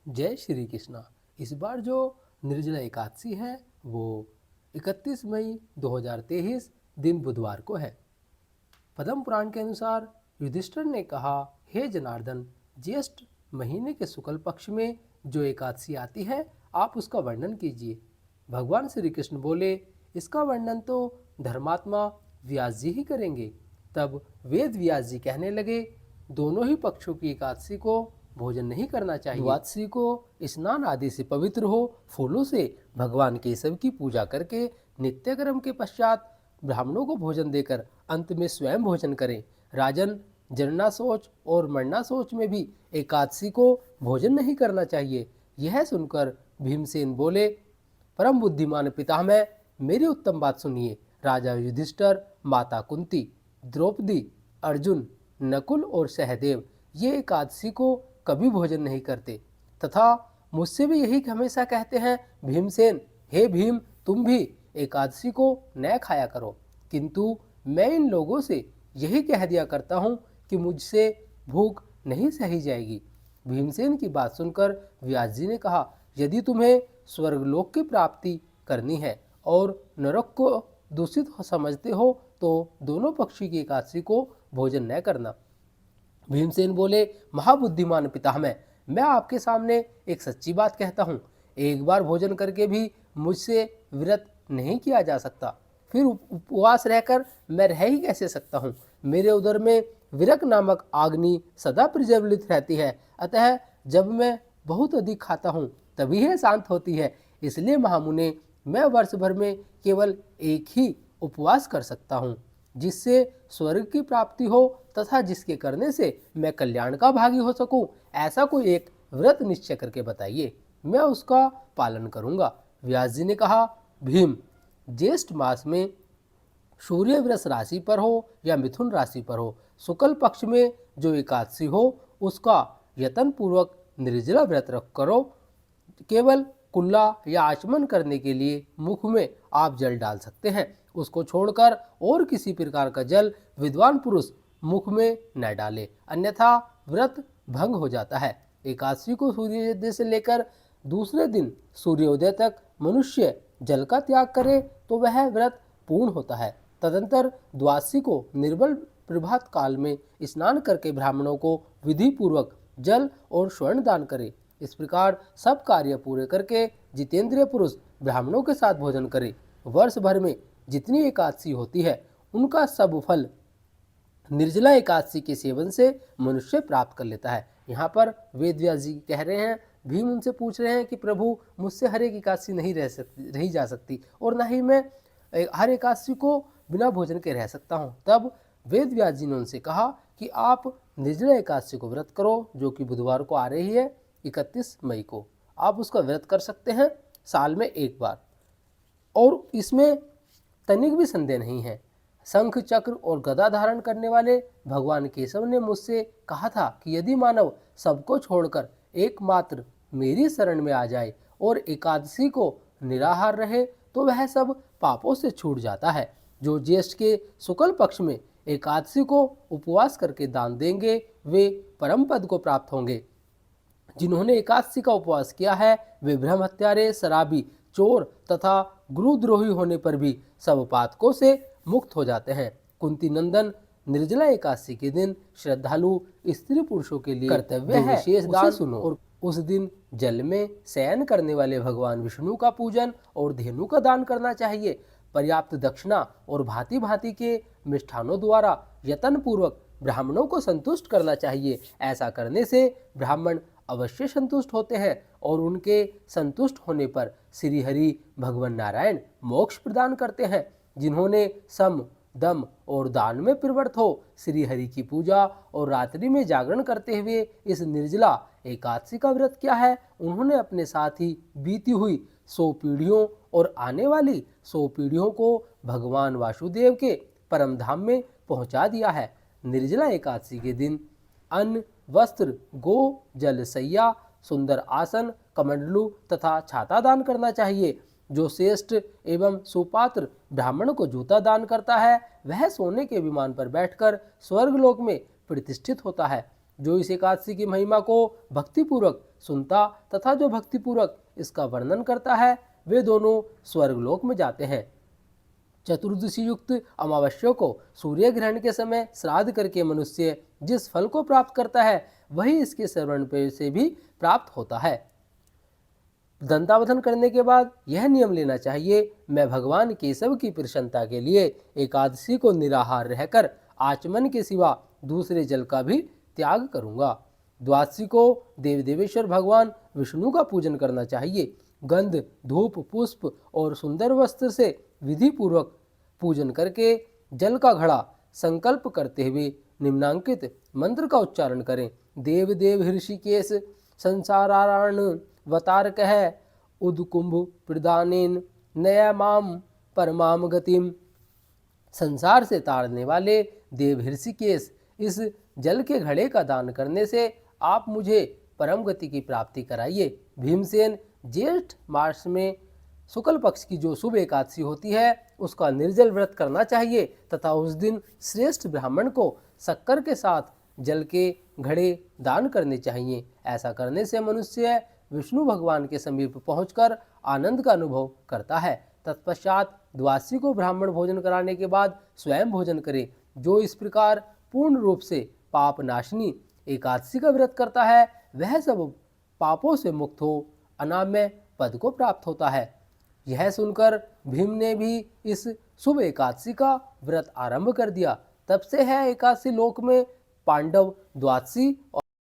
जय श्री कृष्णा। इस बार जो निर्जला एकादशी है वो 31 मई 2023 दिन बुधवार को है। पद्म पुराण के अनुसार युधिष्ठिर ने कहा, हे जनार्दन, ज्येष्ठ महीने के शुक्ल पक्ष में जो एकादशी आती है आप उसका वर्णन कीजिए। भगवान श्री कृष्ण बोले, इसका वर्णन तो धर्मात्मा व्यास जी ही करेंगे। तब वेद व्यास जी कहने लगे, दोनों ही पक्षों की एकादशी को भोजन नहीं करना चाहिए। द्वादशी को स्नान आदि से पवित्र हो फूलों से भगवान केशव की पूजा करके नित्य कर्म के पश्चात ब्राह्मणों को भोजन देकर अंत में स्वयं भोजन करें। राजन, जनना सोच और मरना सोच में भी एकादशी को भोजन नहीं करना चाहिए। यह सुनकर भीमसेन बोले, परम बुद्धिमान पितामह, मेरी उत्तम बात सुनिए। राजा युधिष्ठिर, माता कुंती, द्रौपदी, अर्जुन, नकुल और सहदेव ये एकादशी को कभी भोजन नहीं करते तथा मुझसे भी यही हमेशा कहते हैं, भीमसेन, हे भीम, तुम भी एकादशी को न खाया करो। किंतु मैं इन लोगों से यही कह दिया करता हूँ कि मुझसे भूख नहीं सही जाएगी। भीमसेन की बात सुनकर व्यास जी ने कहा, यदि तुम्हें स्वर्गलोक की प्राप्ति करनी है और नरक को दूषित समझते हो तो दोनों पक्षी की एकादशी को भोजन न करना। भीमसेन बोले, महाबुद्धिमान पितामह, मैं आपके सामने एक सच्ची बात कहता हूँ। एक बार भोजन करके भी मुझसे व्रत नहीं किया जा सकता, फिर उपवास रहकर मैं रह ही कैसे सकता हूँ। मेरे उदर में विरक नामक आग्नि सदा प्रज्वलित रहती है, अतः जब मैं बहुत अधिक खाता हूँ तभी यह शांत होती है। इसलिए महामुने, मैं वर्ष भर में केवल एक ही उपवास कर सकता हूँ जिससे स्वर्ग की प्राप्ति हो तथा जिसके करने से मैं कल्याण का भागी हो सकूं। ऐसा कोई एक व्रत निश्चय करके बताइए, मैं उसका पालन करूंगा। व्यास जी ने कहा, भीम, ज्येष्ठ मास में सूर्य वृष राशि पर हो या मिथुन राशि पर हो, शुक्ल पक्ष में जो एकादशी हो उसका यत्न पूर्वक निर्जला व्रत रख करो। केवल कुल्ला या आचमन करने के लिए मुख में आप जल डाल सकते हैं, उसको छोड़कर और किसी प्रकार का जल विद्वान पुरुष मुख में न डाले, अन्यथा व्रत भंग हो जाता है। एकादशी को सूर्योदय से लेकर दूसरे दिन सूर्योदय तक मनुष्य जल का त्याग करे तो वह व्रत पूर्ण होता है। तदंतर द्वादशी को निर्बल प्रभात काल में स्नान करके ब्राह्मणों को विधि पूर्वक जल और स्वर्ण दान करे। इस प्रकार सब कार्य पूरे करके जितेंद्रिय पुरुष ब्राह्मणों के साथ भोजन करे। वर्ष भर में जितनी एकादशी होती है उनका सब फल निर्जला एकादशी के सेवन से मनुष्य प्राप्त कर लेता है। यहाँ पर वेद व्यास जी कह रहे हैं, भीम उनसे पूछ रहे हैं कि प्रभु, मुझसे हर एक एकादशी नहीं रही जा सकती और ना ही मैं हर एकादशी को बिना भोजन के रह सकता हूँ। तब वेद व्यास जी ने उनसे कहा कि आप निर्जला एकादशी को व्रत करो, जो कि बुधवार को आ रही है 31 मई को। आप उसका व्रत कर सकते हैं साल में एक बार, और इसमें तनिक भी संदेह नहीं है। शंख चक्र और गदा धारण करने वाले भगवान केशव ने मुझसे कहा था कि यदि मानव सबको छोड़कर एकमात्र मेरी शरण में आ जाए और एकादशी को निराहार रहे तो वह सब पापों से छूट जाता है। जो ज्येष्ठ के शुक्ल पक्ष में एकादशी को उपवास करके दान देंगे वे परम पद को प्राप्त होंगे। जिन्होंने एकादशी का उपवास किया है वे ब्रह्म हत्यारे, शराबी, चोर तथा गुरुद्रोही होने पर भी सब पातकों से मुक्त हो जाते हैं। कुंती नंदन, निर्जला एकादशी के दिन श्रद्धालु स्त्री पुरुषों के लिए कर्तव्य है विशेष दान सुनो। और उस दिन जल में शयन करने वाले भगवान विष्णु का पूजन और धेनु का दान करना चाहिए। पर्याप्त दक्षिणा और भांति भांति के मिष्ठानों द्वारा यत्न पूर्वक ब्राह्मणों को संतुष्ट करना चाहिए। ऐसा करने से ब्राह्मण अवश्य संतुष्ट होते हैं और उनके संतुष्ट होने पर श्री हरि भगवान नारायण मोक्ष प्रदान करते हैं। जिन्होंने सम, दम और दान में प्रवृत्त हो श्री हरि की पूजा और रात्रि में जागरण करते हुए इस निर्जला एकादशी का व्रत किया है, उन्होंने अपने साथ ही बीती हुई 100 पीढ़ियों और आने वाली 100 पीढ़ियों को भगवान वासुदेव के परम धाम में पहुंचा दिया है। निर्जला एकादशी के दिन अन्न, वस्त्र, गो, जल, सैया, सुंदर आसन, कमंडलू तथा छाता दान करना चाहिए। जो श्रेष्ठ एवं सुपात्र ब्राह्मण को जूता दान करता है वह सोने के विमान पर बैठकर स्वर्गलोक में प्रतिष्ठित होता है। जो इस एकादशी की महिमा को भक्तिपूर्वक सुनता तथा जो भक्तिपूर्वक इसका वर्णन करता है वे दोनों स्वर्गलोक में जाते हैं। चतुर्दशी युक्त अमावस्या को सूर्य ग्रहण के समय श्राद्ध करके मनुष्य जिस फल को प्राप्त करता है वही इसके श्रवण पे से भी प्राप्त होता है। दंतावधन करने के बाद यह नियम लेना चाहिए, मैं भगवान केशव की प्रसन्नता के लिए एकादशी को निराहार रहकर आचमन के सिवा दूसरे जल का भी त्याग करूंगा। द्वादशी को देव देवेश्वर भगवान विष्णु का पूजन करना चाहिए। गंध, धूप, पुष्प और सुंदर वस्त्र से विधि पूर्वक पूजन करके जल का घड़ा संकल्प करते हुए निम्नांकित मंत्र का उच्चारण करें। देव देव ऋषिकेश संसाराण वतारक है उदकुंभ प्रदानेन नया माम परमाम गतिम। संसार से ताड़ने वाले देव ऋषिकेश, इस जल के घड़े का दान करने से आप मुझे परम गति की प्राप्ति कराइए। भीमसेन, ज्येष्ठ मास में शुक्ल पक्ष की जो शुभ एकादशी होती है उसका निर्जल व्रत करना चाहिए तथा उस दिन श्रेष्ठ ब्राह्मण को शक्कर के साथ जल के घड़े दान करने चाहिए। ऐसा करने से मनुष्य विष्णु भगवान के समीप पहुंचकर आनंद का अनुभव करता है। तत्पश्चात द्वादशी को ब्राह्मण भोजन कराने के बाद स्वयं भोजन करे। जो इस प्रकार पूर्ण रूप से पाप नाशिनी एकादशी का व्रत करता है वह सब पापों से मुक्त हो अनाम्य पद को प्राप्त होता है। यह सुनकर भीम ने भी इस शुभ एकादशी का व्रत आरंभ कर दिया। तब से है एकादशी लोक में पांडव द्वादशी